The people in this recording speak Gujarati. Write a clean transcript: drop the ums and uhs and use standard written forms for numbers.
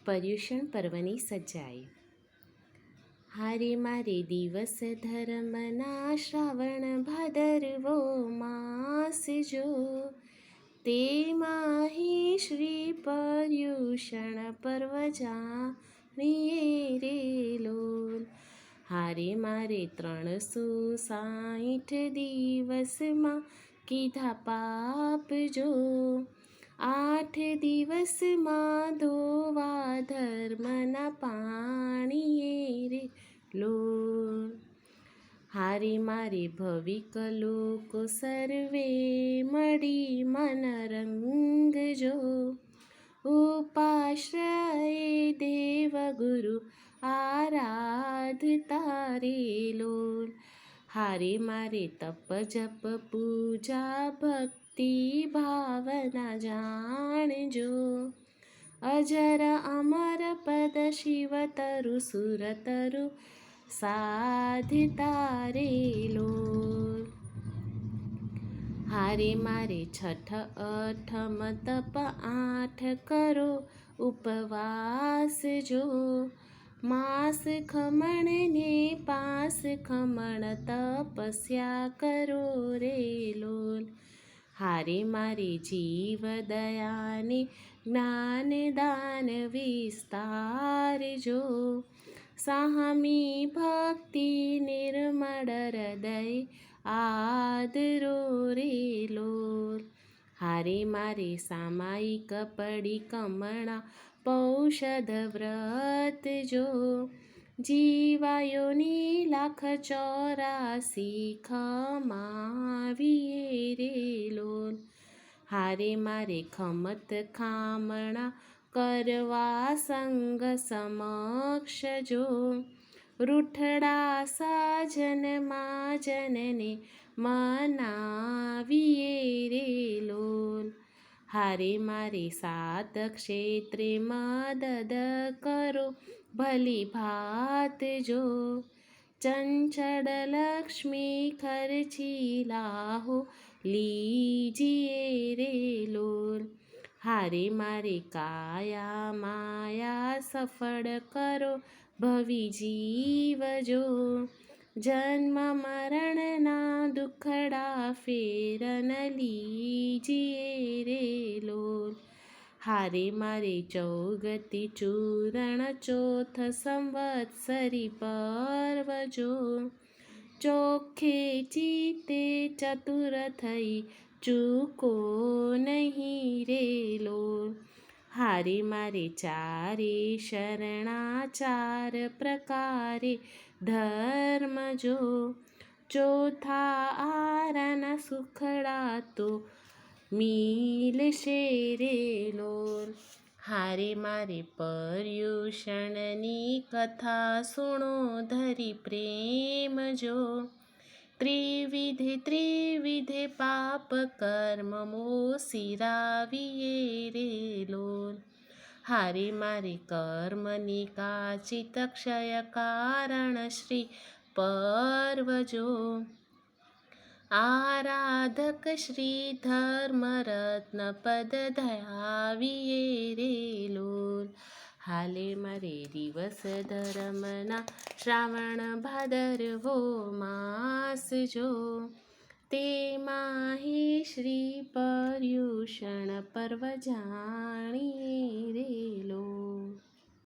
પર્યુષણ પર્વની સચ્ચાઈ. હારે મારે દિવસ ધર્મના શ્રાવણ ભાદરવો માસ જો, તેમાં શ્રી પર્યુષણ પર્વ જાણીએ રે લોલ. હારે મારે 360 દિવસમાં કીધા પાપ જો, 8 દિવસમાં ધોવા ધર્મના પાણીએ રે લોલ. હારે મારે ભવિક લોકો સર્વે મળી મન રંગ જો, ઉપાશ્રય દેવ ગુરુ આરાધતા રે લોલ. હારે મારે તપ જપ પૂજા ભક્તિ ભાવના જાણજો, અજર અમર પદ શિવ તરુ સુર તરુ સાધતા રે લોલ. હારે મારે છઠ અઠમ તપ 8 કરો ઉપવાસ જો, માસ ખમણ ને પાસ ખમણ તપસ્યા કરો રે લોલ. હારે મારે જીવ દયાને જ્ઞાન દાન વિસ્તારજો, સામી ભક્તિ નિર્મળ હૃદય આદરો રે લોલ. હારે મારે સામાયિક પડી કમણા પૌષધ વ્રત જો, જીવાયોની 184 ખમાવીએ રે લોલ. હારે મારે ખમત ખામણા કરવા સંગ સમક્ષ જો, રૂઠડા સાજન માજનને મનાવીએ રે લોલ. હારે મારે 7 ક્ષેત્રે મદદ કરો ભલી ભાત જો, ચંચળ લક્ષ્મી ખર્ચી લાહો લીજીએ રે લોલ. હારે મારે કાયા માયા સફળ કરો ભવી જીવ જો, જન્મ મરણના દુખડા ફેરન લીજીએ રે લોલ. હારે મારે ચૌગતિ ચૂરણ ચોથ સંવત્સરી પર્વ જો, ચોખ્ખે ચિત્તે ચતુર થઈ ચૂકો નહીં રે લોલ. હારે મારે ચારે શરણાચાર પ્રકારે ધર્મ જો, ચોથા આરાના સુખડા તો મિલશે રે લોલ. હારે મારે પર્યુષણની કથા સુણો ધરી પ્રેમ જો, ત્રિવિધે પાપ કર્મ મોસીરાવીએ રે લોલ. હારે મારે કર્મની કાચિત ક્ષય કારણ શ્રી પર્વ જો, આરાધક શ્રી ધર્મરત્ન પદ ધયાવીએ રે લોલ. હાલે મારે દિવસ ધર્મના શ્રાવણ ભાદરવો માસ જો, તેમાં શ્રી પર્યુષણ પર્વ જાણીએ રે લોલ.